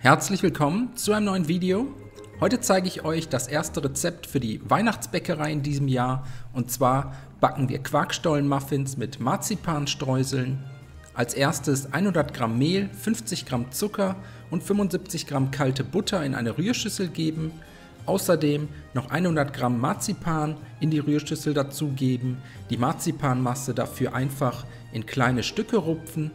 Herzlich willkommen zu einem neuen Video. Heute zeige ich euch das erste Rezept für die Weihnachtsbäckerei in diesem Jahr. Und zwar backen wir Quarkstollenmuffins mit Marzipanstreuseln. Als erstes 100 Gramm Mehl, 50 Gramm Zucker und 75 Gramm kalte Butter in eine Rührschüssel geben. Außerdem noch 100 Gramm Marzipan in die Rührschüssel dazugeben. Die Marzipanmasse dafür einfach in kleine Stücke rupfen.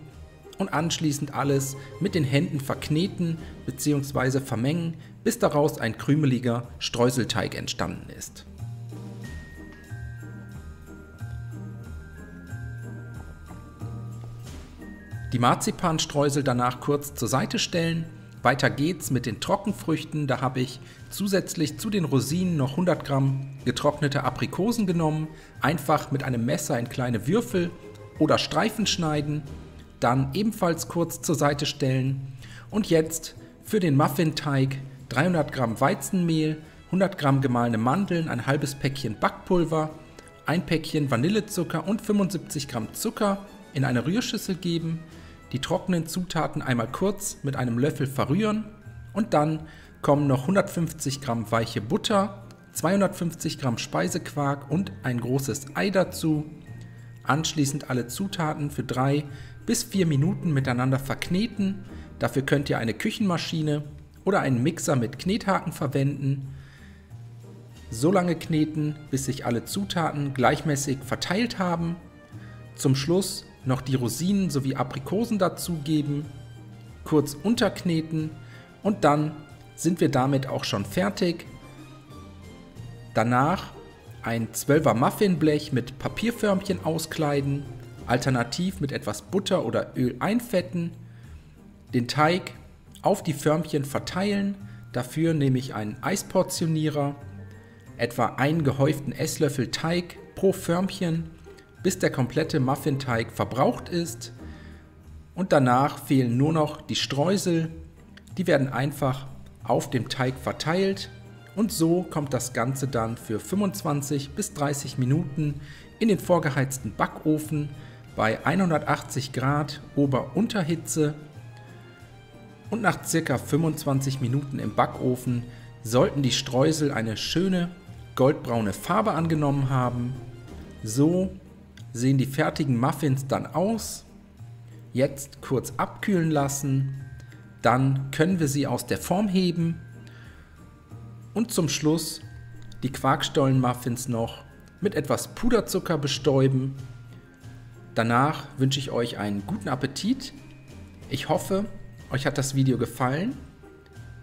Und anschließend alles mit den Händen verkneten bzw. vermengen, bis daraus ein krümeliger Streuselteig entstanden ist. Die Marzipanstreusel danach kurz zur Seite stellen. Weiter geht's mit den Trockenfrüchten. Da habe ich zusätzlich zu den Rosinen noch 100 Gramm getrocknete Aprikosen genommen. Einfach mit einem Messer in kleine Würfel oder Streifen schneiden. Dann ebenfalls kurz zur Seite stellen. Und jetzt für den Muffinteig 300 Gramm Weizenmehl, 100 Gramm gemahlene Mandeln, ein halbes Päckchen Backpulver, ein Päckchen Vanillezucker und 75 Gramm Zucker in eine Rührschüssel geben. Die trockenen Zutaten einmal kurz mit einem Löffel verrühren und dann kommen noch 150 Gramm weiche Butter, 250 Gramm Speisequark und ein großes Ei dazu. Anschließend alle Zutaten für 3 bis 4 Minuten miteinander verkneten. Dafür könnt ihr eine Küchenmaschine oder einen Mixer mit Knethaken verwenden. So lange kneten, bis sich alle Zutaten gleichmäßig verteilt haben. Zum Schluss noch die Rosinen sowie Aprikosen dazugeben, kurz unterkneten und dann sind wir damit auch schon fertig. Danach ein 12er Muffinblech mit Papierförmchen auskleiden, alternativ mit etwas Butter oder Öl einfetten, den Teig auf die Förmchen verteilen. Dafür nehme ich einen Eisportionierer, etwa einen gehäuften Esslöffel Teig pro Förmchen, bis der komplette Muffinteig verbraucht ist. Und danach fehlen nur noch die Streusel, die werden einfach auf dem Teig verteilt. Und so kommt das Ganze dann für 25 bis 30 Minuten in den vorgeheizten Backofen bei 180 Grad Ober-Unterhitze. Und nach ca. 25 Minuten im Backofen sollten die Streusel eine schöne goldbraune Farbe angenommen haben. So sehen die fertigen Muffins dann aus. Jetzt kurz abkühlen lassen, dann können wir sie aus der Form heben. Und zum Schluss die Quarkstollenmuffins noch mit etwas Puderzucker bestäuben. Danach wünsche ich euch einen guten Appetit. Ich hoffe, euch hat das Video gefallen.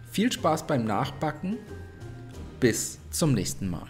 Viel Spaß beim Nachbacken. Bis zum nächsten Mal.